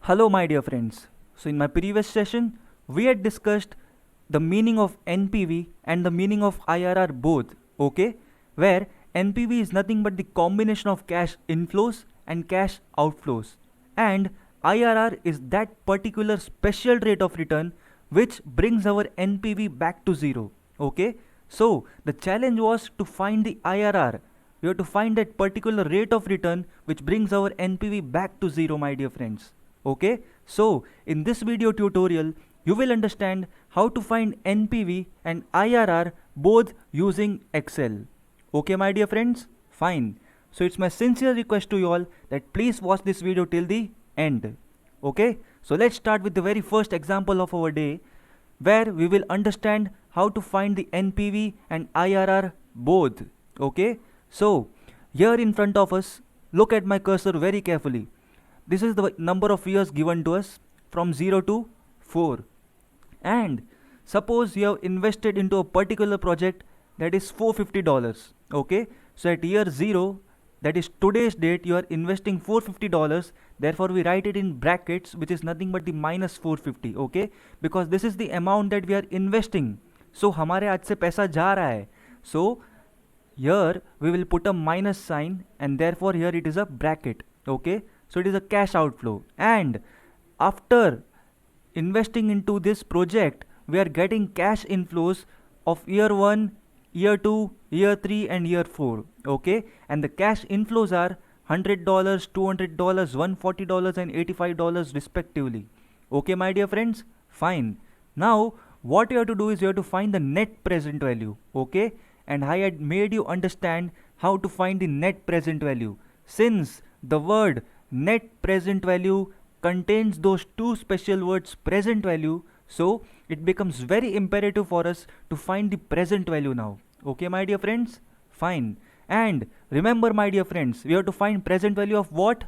Hello, my dear friends. So, in my previous session, we had discussed the meaning of NPV and the meaning of IRR both, okay? Where NPV is nothing but the combination of cash inflows and cash outflows, and IRR is that particular special rate of return which brings our NPV back to zero, okay? So, the challenge was to find the IRR. We have to find that particular rate of return which brings our NPV back to zero, my dear friends. Okay, so in this video tutorial you will understand how to find NPV and IRR both using Excel. Okay, my dear friends, fine. So it's my sincere request to you all that please watch this video till the end. Okay, so let's start with the very first example of our day, where we will understand how to find the NPV and IRR both. Okay, so here in front of us, look at my cursor very carefully. This is the number of years given to us from 0 to 4. And suppose you have invested into a particular project that is $450. Okay, so at year 0, that is today's date, you are investing $450. Therefore, we write it in brackets, which is nothing but the minus 450. Okay, because this is the amount that we are investing. So हमारे हाथ से पैसा जा रहा है. So here we will put a minus sign, and therefore here it is a bracket. Okay, so it is a cash outflow, and after investing into this project we are getting cash inflows of year 1, year 2, year 3 and year 4. Okay, and the cash inflows are $100, $200, $140 and $85 respectively. Okay, my dear friends, fine. Now what you have to do is you have to find the net present value. Okay, and I had made you understand how to find the net present value, since the word net present value contains those two special words present value, so it becomes very imperative for us to find the present value now. Okay, my dear friends, fine. And remember, my dear friends, we have to find present value of what?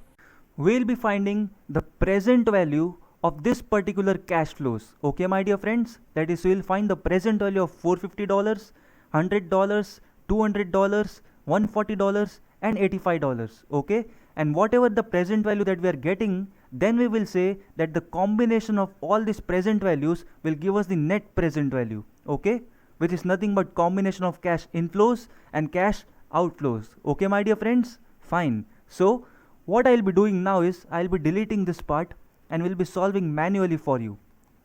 We'll be finding the present value of this particular cash flows. Okay, my dear friends, that is, we'll find the present value of $450, $100, $200, $140 and $85. Okay, and whatever the present value that we are getting, then we will say that the combination of all these present values will give us the net present value. Okay, which is nothing but combination of cash inflows and cash outflows. Okay, my dear friends, fine. So what I'll be doing now is I'll be deleting this part and will be solving manually for you.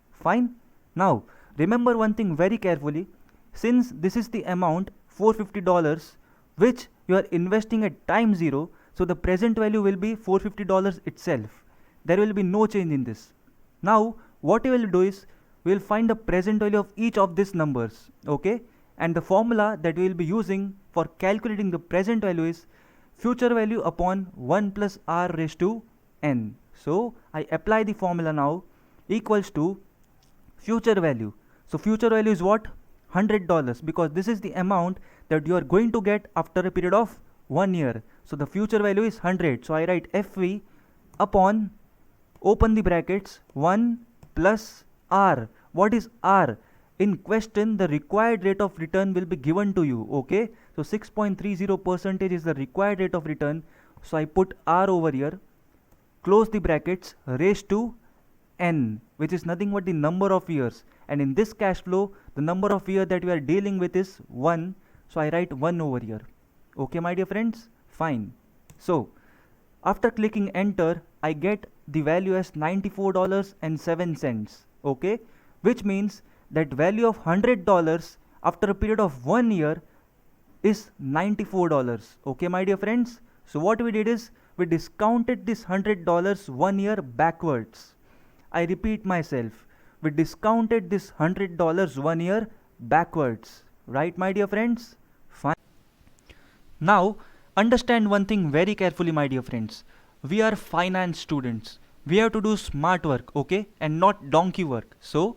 Fine. Now remember one thing very carefully. Since this is the amount $450 which you are investing at time 0, so the present value will be $450 itself. There will be no change in this. Now what we will do is we will find the present value of each of these numbers. Okay, and the formula that we will be using for calculating the present value is future value upon 1 plus r raised to n. So I apply the formula now, equals to future value. So future value is what? $100, because this is the amount that you are going to get after a period of 1 year. So the future value is 100. So I write FV upon, open the brackets, 1 plus R. What is R? In question, the required rate of return will be given to you. Okay, so 6.30% is the required rate of return. So I put R over here, close the brackets, raised to n, which is nothing but the number of years, and in this cash flow the number of year that we are dealing with is 1, so I write 1 over here. Okay, my dear friends, fine. So after clicking enter, I get the value as $94.07. Okay, which means that value of $100 after a period of 1 year is $94. Okay, my dear friends, so what we did is we discounted this $100 1 year backwards. I repeat myself, we discounted this $100 1 year backwards. Right, my dear friends? Fine. Now understand one thing very carefully, my dear friends. We are finance students. We have to do smart work, okay, and not donkey work. So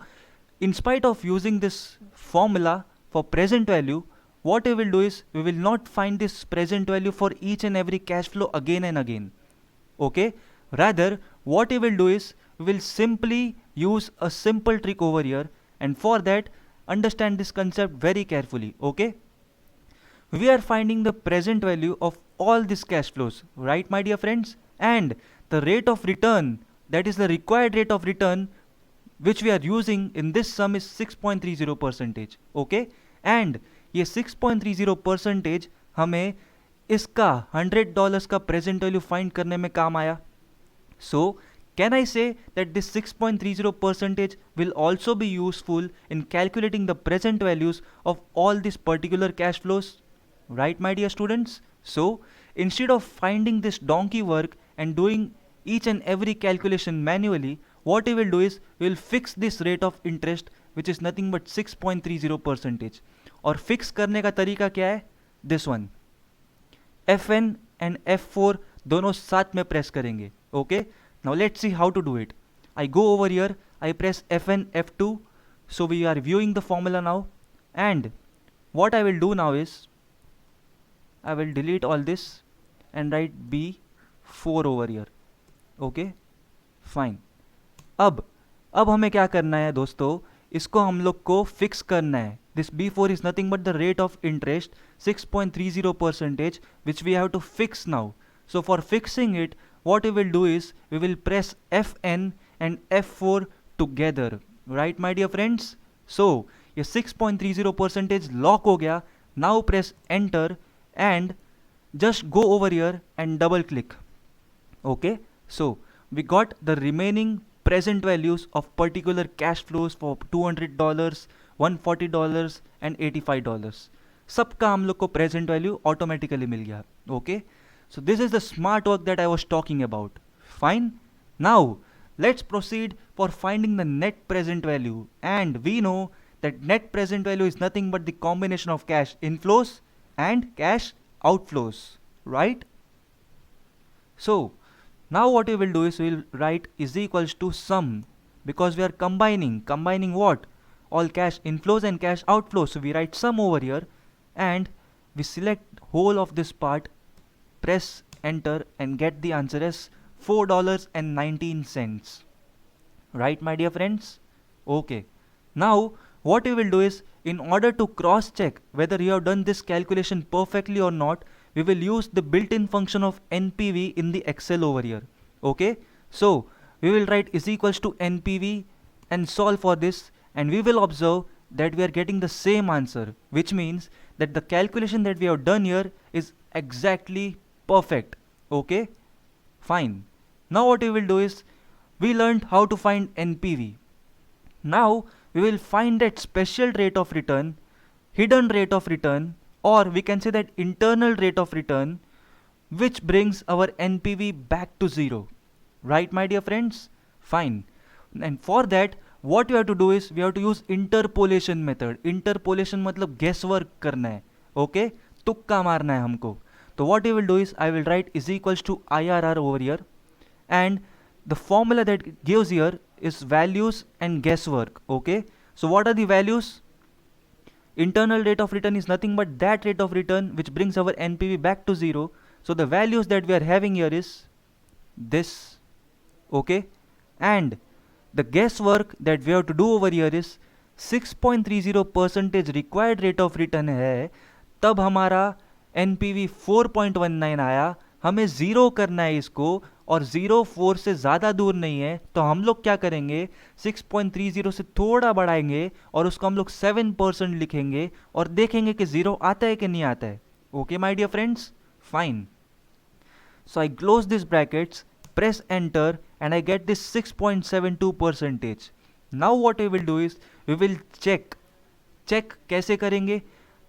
in spite of using this formula for present value, what we will do is we will not find this present value for each and every cash flow again and again. Okay, rather what we will do is we will simply use a simple trick over here, and for that understand this concept very carefully. Okay, we are finding the present value of all these cash flows, right, my dear friends, and the rate of return that is the required rate of return which we are using in this sum is 6.30 percentage. Okay, and ये 6.30 percentage हमें इसका $100 का present value find करने में काम आया. So can I say that this 6.30 percentage will also be useful in calculating the present values of all these particular cash flows? Right, my dear students? So instead of finding this donkey work and doing each and every calculation manually, what we will do is we will fix this rate of interest which is nothing but 6.30 percentage. और fix करने का तरीका क्या है? This one. Fn and F4 दोनों साथ में press करेंगे. Okay? Now let's see how to do it. I go over here, I press Fn F2, so we are viewing the formula now, and what I will do now is I will delete all this and write B4 over here. Okay, fine. अब हमें क्या करना है दोस्तों, इसको हम लोग को फिक्स करना है. This B4 is nothing but the rate of interest 6.30 percentage which we have to fix now. So for fixing it, what we will do is we will press Fn and F4 together. Right, my dear friends? So ये 6.30 percentage lock हो गया. Now press enter and just go over here and double click. Okay, so we got the remaining present values of particular cash flows for $200, $140 and $85. सबका हम लोग को present value automatically मिल गया. Okay, so this is the smart work that I was talking about. Fine. Now let's proceed for finding the net present value, and we know that net present value is nothing but the combination of cash inflows and cash outflows, right? So now what we will do is we will write is equals to sum, because we are combining what? All cash inflows and cash outflows. So we write sum over here and we select whole of this part, press enter and get the answer as $4.19. Right, my dear friends? Okay. Now what we will do is, in order to cross check whether you have done this calculation perfectly or not, we will use the built-in function of NPV in the Excel over here. Okay, so we will write is equals to NPV and solve for this, and we will observe that we are getting the same answer, which means that the calculation that we have done here is exactly perfect. Okay, fine. Now what we will do is, we learned how to find NPV. Now we will find that special rate of return, hidden rate of return, or we can say that internal rate of return, which brings our NPV back to zero. Right, my dear friends? Fine. And for that, what we have to do is we have to use interpolation method. Interpolation मतलब guesswork करना है. Okay? तुक्का मारना है हमको. So what we will do is I will write is equals to IRR over here, and the formula that it gives here is values and guesswork. Okay? So what are the values? Internal rate of return is nothing but that rate of return which brings our NPV back to zero. So the values that we are having here is this. Okay, and the guesswork that we have to do over here is 6.30 percentage required rate of return है, तब हमारा NPV 4.19 आया. हमें zero करना है इसको, और 0.4 से ज़्यादा दूर नहीं है, तो हम लोग क्या करेंगे, 6.30 से थोड़ा बढ़ाएंगे और उसको हम लोग 7% लिखेंगे और देखेंगे कि ज़ीरो आता है कि नहीं आता है. Okay my dear friends, fine. So I close this brackets, press enter, and I get this 6.72 percentage. Now what we will do is we will check कैसे करेंगे,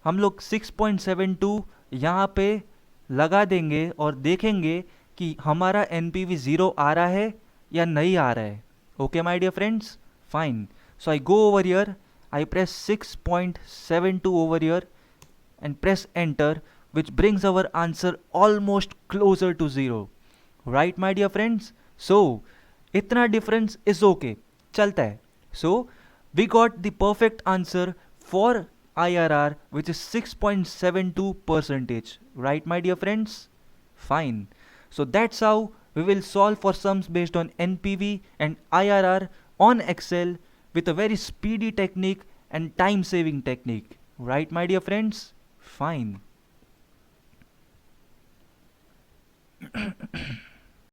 हम लोग 6.72 यहाँ पे लगा देंगे और देखेंगे कि हमारा NPV 0 आ रहा है या नहीं आ रहा है. Okay my dear friends, fine. So I go over here, I press 6.72 over here and press enter, which brings our answer almost closer to 0. Right, my dear friends? So इतना difference is okay, चलता है. So we got the perfect answer for IRR, which is 6.72 percentage. Right, my dear friends? Fine. So that's how we will solve for sums based on NPV and IRR on Excel with a very speedy technique and time saving technique. Right, my dear friends? Fine.